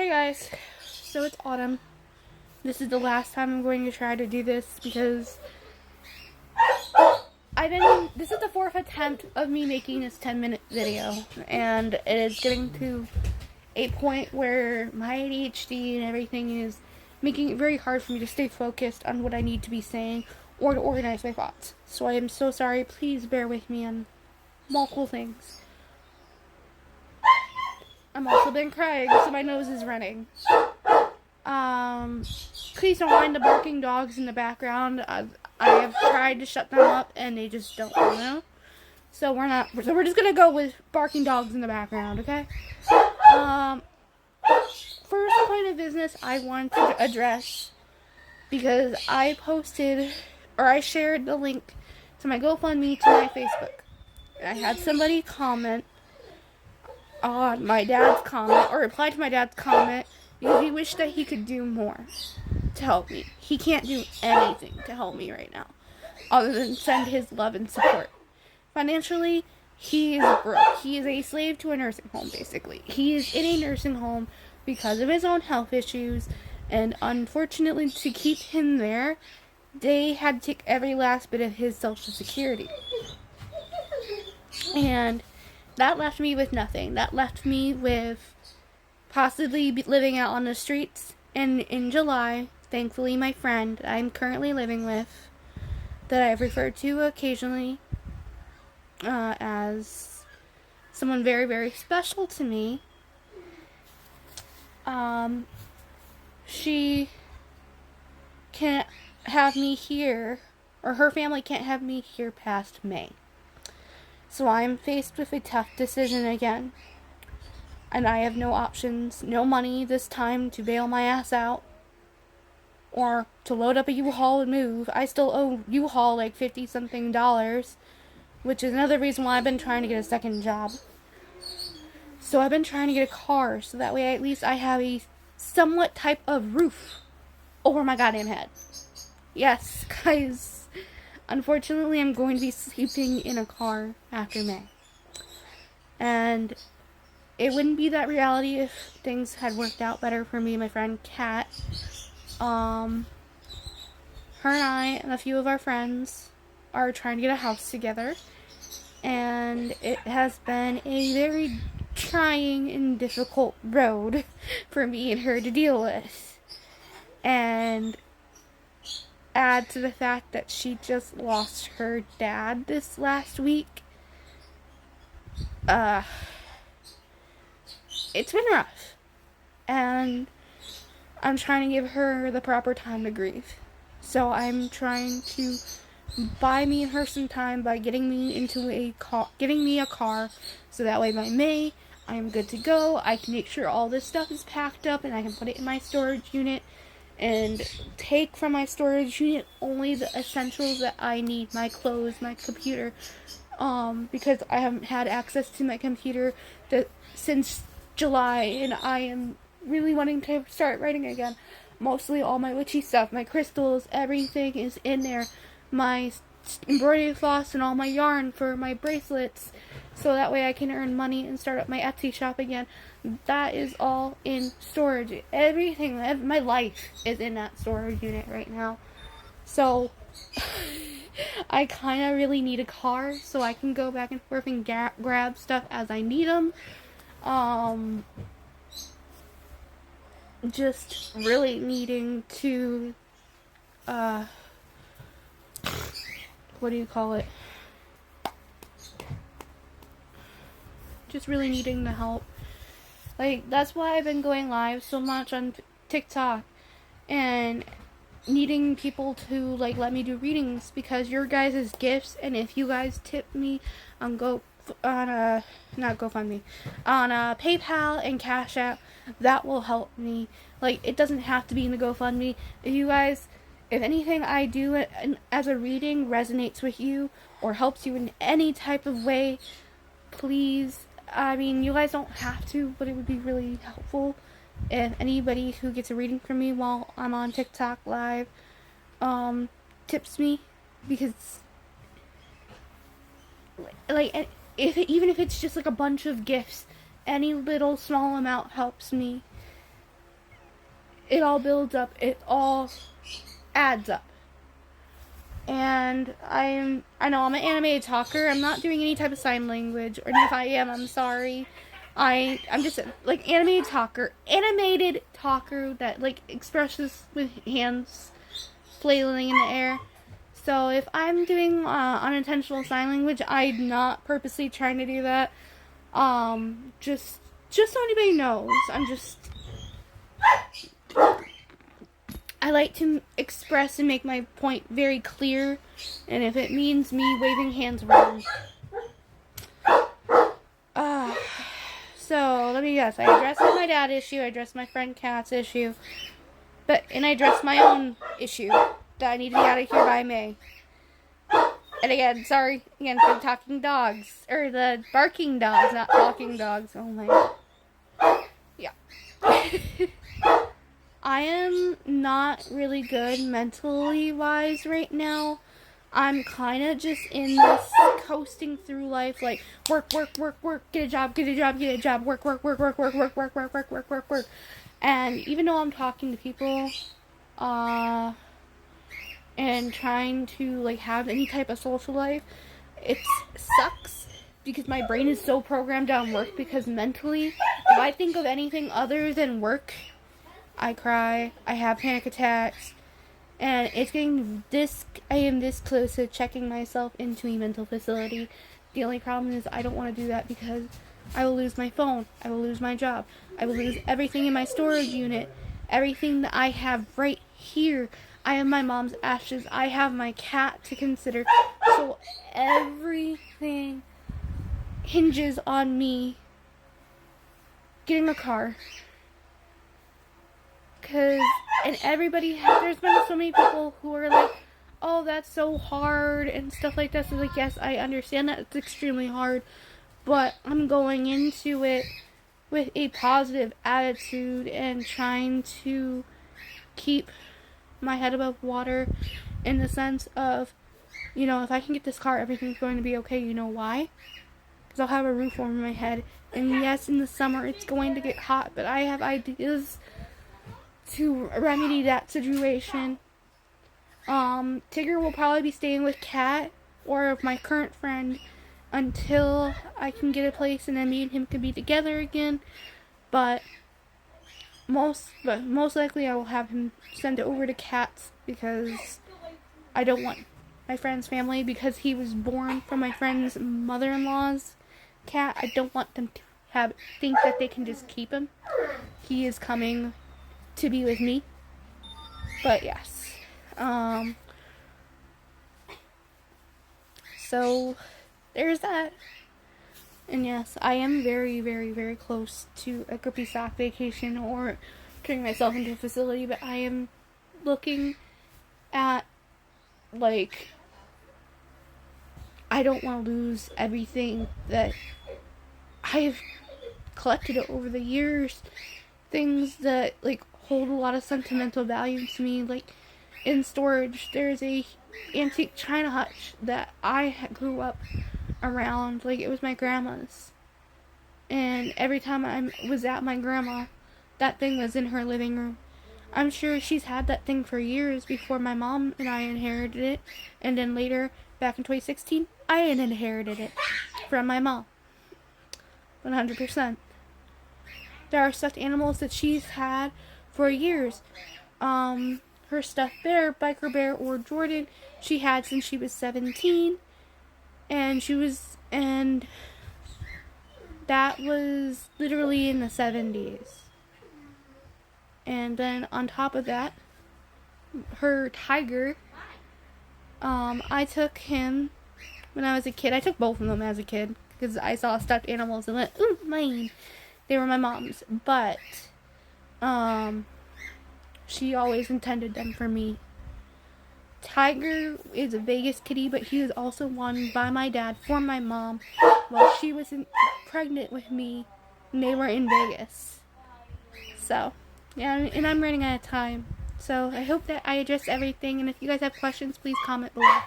Hey guys, so it's autumn. This is the last time I'm going to try to do this because this is the fourth attempt of me making this 10-minute video, and it is getting to a point where my ADHD and everything is making it very hard for me to stay focused on what I need to be saying or to organize my thoughts. So I am so sorry. Please bear with me on multiple things. I'm also been crying, so my nose is running. Please don't mind the barking dogs in the background. I have tried to shut them up, and they just don't want to. So we're just gonna go with barking dogs in the background, okay? First point of business I want to address, because I shared the link to my GoFundMe to my Facebook. And I had somebody comment on my dad's comment, or reply to my dad's comment, because he wished that he could do more to help me. He can't do anything to help me right now, other than send his love and support. Financially, he is broke. He is a slave to a nursing home, basically. He is in a nursing home because of his own health issues, and unfortunately, to keep him there, they had to take every last bit of his Social Security. And that left me with nothing. That left me with possibly living out on the streets. And in July, thankfully, my friend I'm currently living with, that I've referred to occasionally as someone very, very special to me, she can't have me here, or her family can't have me here past May. So I'm faced with a tough decision again. And I have no options, no money this time to bail my ass out, or to load up a U-Haul and move. I still owe U-Haul like $50-something, which is another reason why I've been trying to get a second job. So I've been trying to get a car, so that way at least I have a somewhat type of roof over my goddamn head. Yes, guys. Unfortunately, I'm going to be sleeping in a car after May. And it wouldn't be that reality if things had worked out better for me and my friend Kat. Her and I and a few of our friends are trying to get a house together. And it has been a very trying and difficult road for me and her to deal with. And add to the fact that she just lost her dad this last week. It's been rough. And I'm trying to give her the proper time to grieve. So I'm trying to buy me and her some time by getting me a car, so that way by May I am good to go. I can make sure all this stuff is packed up and I can put it in my storage unit and take from my storage unit only the essentials that I need, my clothes, my computer, because I haven't had access to my computer since July, and I am really wanting to start writing again. Mostly all my witchy stuff, my crystals, everything is in there. My embroidery floss and all my yarn for my bracelets, so that way I can earn money and start up my Etsy shop again. That is all in storage. Everything, my life is in that storage unit right now. So I kind of really need a car so I can go back and forth and grab stuff as I need them. Just really needing to, what do you call it? Just really needing the help. Like, that's why I've been going live so much on TikTok and needing people to, like, let me do readings, because your guys' gifts, and if you guys tip me on PayPal and Cash App, that will help me. Like, it doesn't have to be in the GoFundMe. If anything I do as a reading resonates with you or helps you in any type of way, please, I mean, you guys don't have to, but it would be really helpful if anybody who gets a reading from me while I'm on TikTok live tips me, because like, even if it's just like a bunch of gifts, any little small amount helps me. it all builds up. It all adds up. And I know I'm an animated talker. I'm not doing any type of sign language, or if I am, I'm sorry. I'm just like animated talker that like expresses with hands flailing in the air. So if I'm doing unintentional sign language, I'm not purposely trying to do that. Just so anybody knows, I like to express and make my point very clear, and if it means me waving hands around. So, let me guess. I addressed my dad issue, I addressed my friend Kat's issue, and I addressed my own issue, that I need to be out of here by May. And again, sorry, again, for the talking dogs, or the barking dogs, not talking dogs. Oh my. Yeah. I am not really good mentally wise right now. I'm kind of just in this coasting through life, like work, get a job, work. And even though I'm talking to people, and trying to like have any type of social life, it sucks because my brain is so programmed on work, because mentally, if I think of anything other than work, I cry, I have panic attacks, and it's getting I am this close to checking myself into a mental facility. The only problem is I don't want to do that because I will lose my phone, I will lose my job, I will lose everything in my storage unit, everything that I have right here. I have my mom's ashes, I have my cat to consider, so everything hinges on me getting a car. And there's been so many people who are like, oh, that's so hard and stuff like that. So like, yes, I understand that it's extremely hard, but I'm going into it with a positive attitude and trying to keep my head above water, in the sense of, if I can get this car, everything's going to be okay. You know why? Because I'll have a roof over my head. And yes, in the summer it's going to get hot, but I have ideas to remedy that situation. Tigger will probably be staying with Kat or my current friend until I can get a place, and then me and him can be together again. But most likely I will have him send it over to Kat's, because I don't want my friend's family, because he was born from my friend's mother-in-law's cat. I don't want them to think that they can just keep him. He is coming to be with me. But yes. So there's that. And yes, I am very, very, very close to a Grippy Sock vacation or turning myself into a facility, but I am looking at, like, I don't want to lose everything that I've collected over the years. Things that, like, hold a lot of sentimental value to me. Like, in storage, there's a antique china hutch that I grew up around. Like, it was my grandma's, and every time I was at my grandma, that thing was in her living room. I'm sure she's had that thing for years before my mom and I inherited it, and then later, back in 2016, I inherited it from my mom. 100%. There are stuffed animals that she's had for years. Her stuffed bear, Biker Bear or Jordan, she had since she was 17, and that was literally in the 70s. And then on top of that, her tiger, I took him when I was a kid. I took both of them as a kid because I saw stuffed animals and went, ooh, mine. They were my mom's, but she always intended them for me. Tiger is a Vegas kitty, but he was also won by my dad for my mom while she was pregnant with me, and they were in Vegas. So, yeah, and I'm running out of time. So I hope that I addressed everything, and if you guys have questions, please comment below.